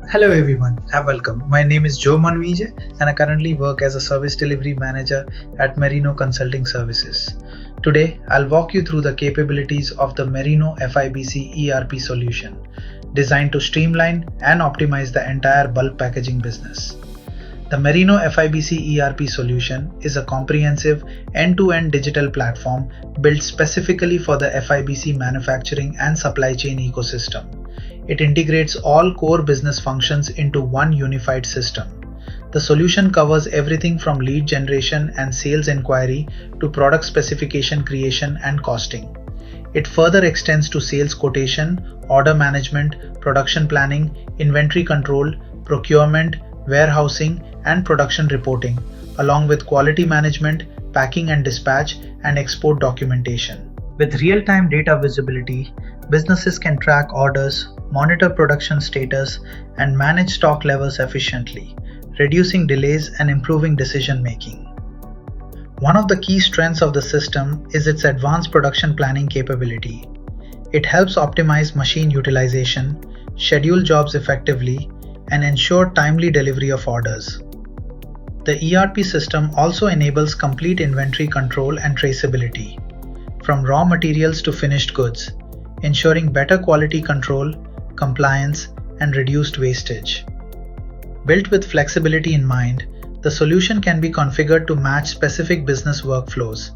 Hello everyone and welcome. My name is Joemon VJ and I currently work as a service delivery manager at Merino Consulting Services. Today, I'll walk you through the capabilities of the Merino FIBC ERP solution, designed to streamline and optimize the entire bulk packaging business. The Merino FIBC ERP solution is a comprehensive end-to-end digital platform built specifically for the FIBC manufacturing and supply chain ecosystem. It integrates all core business functions into one unified system. The solution covers everything from lead generation and sales inquiry to product specification creation and costing. It further extends to sales quotation, order management, production planning, inventory control, procurement, warehousing, and production reporting, along with quality management, packing and dispatch, and export documentation. With real-time data visibility, businesses can track orders, monitor production status, and manage stock levels efficiently, reducing delays and improving decision-making. One of the key strengths of the system is its advanced production planning capability. It helps optimize machine utilization, schedule jobs effectively, and ensure timely delivery of orders. The ERP system also enables complete inventory control and traceability, from raw materials to finished goods, ensuring better quality control, compliance, and reduced wastage. Built with flexibility in mind, the solution can be configured to match specific business workflows,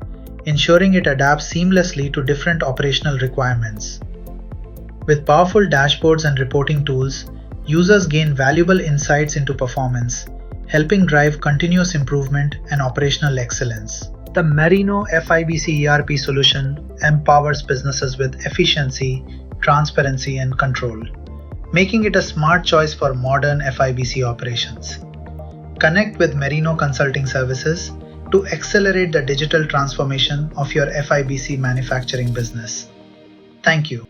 ensuring it adapts seamlessly to different operational requirements. With powerful dashboards and reporting tools, users gain valuable insights into performance, helping drive continuous improvement and operational excellence. The Merino FIBC ERP solution empowers businesses with efficiency, transparency, and control, making it a smart choice for modern FIBC operations. Connect with Merino Consulting Services to accelerate the digital transformation of your FIBC manufacturing business. Thank you.